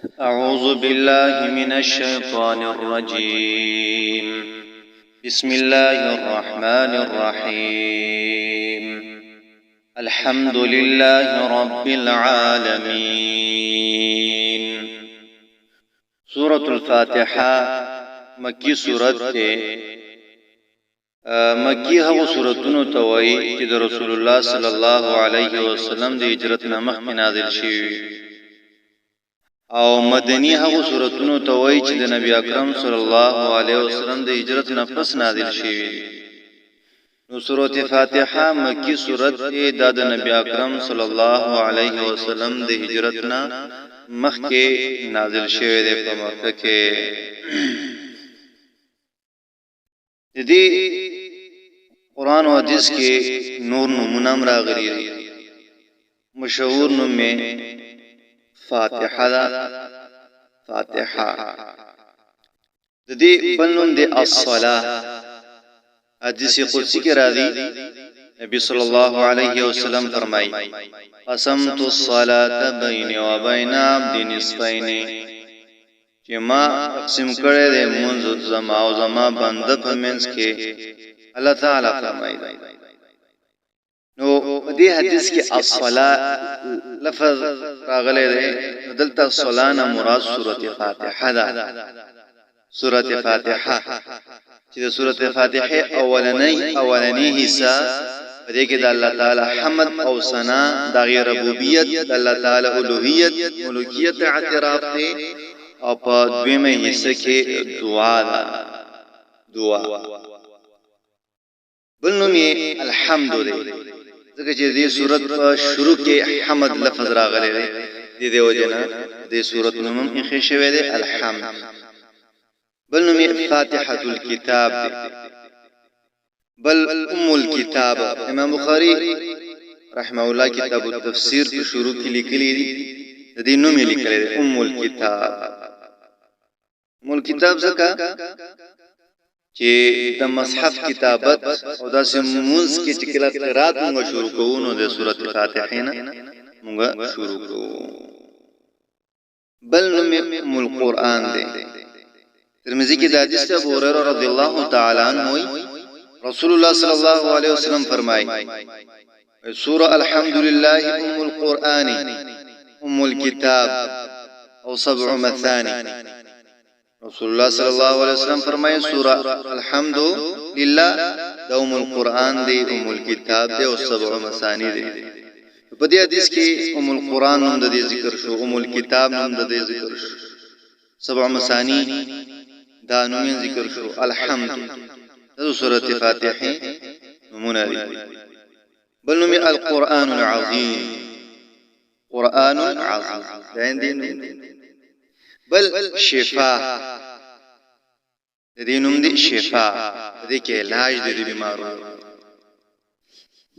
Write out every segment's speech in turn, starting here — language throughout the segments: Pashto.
أعوذ بالله من الشيطان الرجيم. بسم الله الرحمن الرحيم. الحمد لله رب العالمين. سورة الفاتحة مکی سورت تے مکی هغه سورتونو ته وایي چې د رسول الله صلی الله علیه وسلم د هجرت نه مخکې نازل شوي، او مدنی هغه سورتونو ته وایي چې د نبی اکرم صلی الله علیه وسلم د هجرت نه پس نازل شوي. نو سورۃ فاتحه مکی سورت دی، دا د نبی اکرم صلی الله علیه وسلم د هجرت نه مخکې نازل شوی دی په مکه کې. د دې قرآن او حدیث کې نور نمونه راغلي دي. مشهور نوم فاتحه ده، فاتحه. د دې بل نوم دی الصلاه. حدیث قدسی کې راځي، نبی صلی الله علیه وسلم فرمایي: قسمت الصلاه بیني و بین عبد نصفین، چې ما تقسیم کړی دی منځ زما او زما بنده په منځ کې. الله تعالی فرمایي. نو دې حدیث کې الصلاه لفظ راغلی دی، دلته الصلاه نه مراد سورۃ فاتحه ده. سورۃ فاتحه چې د سورۃ فاتحه اولنی حصہ دې کې د الله تعالی حمد او ثنا، د غیر ربوبیت، د الله تعالی الوهیت، ملوکیت اعتراف دی، او په دویمه حصہ کې دعا ده. دعا بل نوم یې الحمد دی، ځکه چې دې سورۃ په شروع کې حمد لفظ راغلی دی. دې وجنه دې سورۃ نوم یې شوی دی الحمد. بل نوم یې فاتحه الكتاب دی، بل ام الكتاب. امام بخاری رحمه الله کتاب التفسیر په شروع کې لیکلی دی، د دې نوم یې لیکلی دی ام الكتاب. ام الكتاب ځکه چې د مصحف کتابت او داسې مونږ کې چې کله قرات موږ شروع کوو، نو د سورۃ فاتحه نه موږ شروع کوو. بل نوم ام القرآن دی. ترمذی کې د حدیث ابو هريره رضی الله تعالی عنہ رسول الله صلی الله علیه وسلم فرمایي: سورہ الحمد لله ام القرآن ام الكتاب او سبع مثانی. رسول الله صلی الله علیه وسلم فرمایي سورہ الحمد لله د ام القرآن دی، ام الكتاب دی، او سبع مثانی دی. په دې حدیث کې ام القرآن نوم د دې ذکر شو، ام الكتاب نوم د دې ذکر شو، سبع مثانی دا نوم ذکر شو. الحمد د سورۃ فاتحه نمونه دی. بل نوم القرآن العظیم، قرآن عظیم. بل شفاء، د دې نوم دی شفاء، د دې کې علاج د بیمارونو.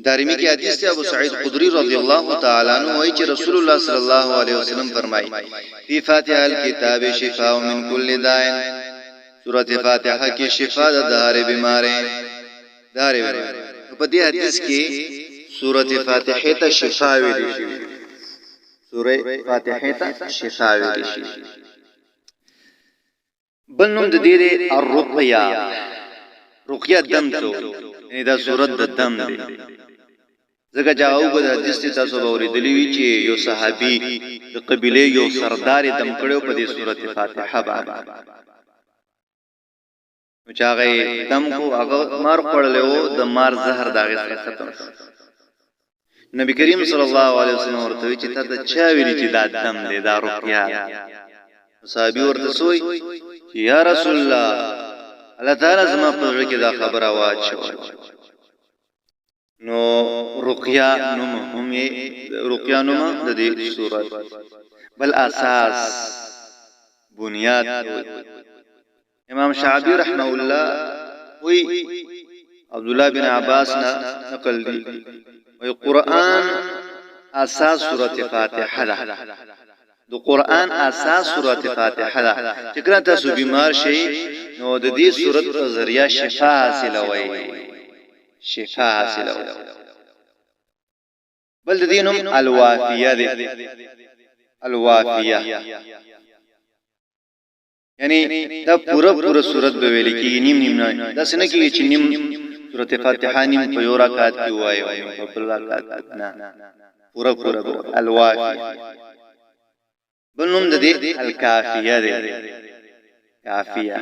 دارمی کې حدیث ابو سعید خدری رضی الله تعالی عنہ وایي چې رسول الله صلی الله علیه وسلم فرمایي: فی فاتحه الكتاب شفاء من كل داء. سورۃ فاتحه کې شفاء د هر بیماری. په دې حدیث کې سورۃ فاتحه ته شفاء ویل شي، سورۃ فاتحه ته شفاء ویل شي. بل نوم د دې الرقیه. رقیه دم ته، یعنی دا سورۃ د دم دی. ځکه جاوب د حدیث تاسو به اوریدلی وی چې یو صحابي د قبیله یو سردار دم کړو په دې سورۃ فاتحه باندې. نو چې هغه دم کو هغه مار خړلې وو، د مار زهر داغه سره ختم شو. نبی کریم صلی الله علیه وسلم ورته چې ته چا ویلی چې دا دم دی، دا رقیه. صحابي ورته سوې چې یا رسول الله، الله تعالی زما په زړه کې دا خبره واچو. نو رقیه نوم هم رقیه نوم د دې سورۃ. بل اساس، بنیاد. امام شعبی رحمه الله وی عبد الله بن عباس نقل دی، وی قرآن اساس سورۃ فاتحه ده. د قرآن اساس سورۃ فاتحه ده. چې کله تاسو بیمار شئ، نو د دې سورۃ په ذریعہ شفا حاصلوي، شفا حاصلوي. بل د دې نوم الوافیه ده. الوافیه، یعنی دا پورا سورت به ویل کېږي، نیم نه. دا څنګه کېږي چې نیم سورت فاتحه نیم په یو رکعت کې وایو او په بل رکعت نه، پورا الوافیه. بل نوم د دې الکافیه دی، کافیه.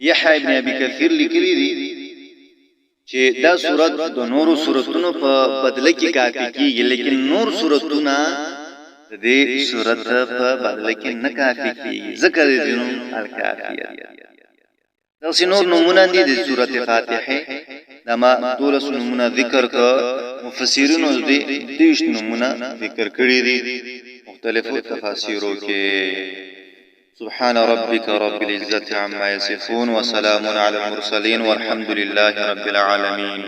یحیی ابن ابي کثیر لیکلی دی چې دا سورت د نورو سورتونو په بدله کې کافی کېږي، لیکن نور سورتونه د دې سورت په بدله کې نه کافی کېږي، ذکر دې نوم الکافیه. دا نور نمونه دي د سورت فاتحه، دا ما 12 نمونه ذکر کړ، مفسرینو دې 30 نمونه ذکر کړی دي مختلفو تفاسیرو کې. سبحان ربك رب العزة عما يصفون وسلام على المرسلين والحمد لله رب العالمين.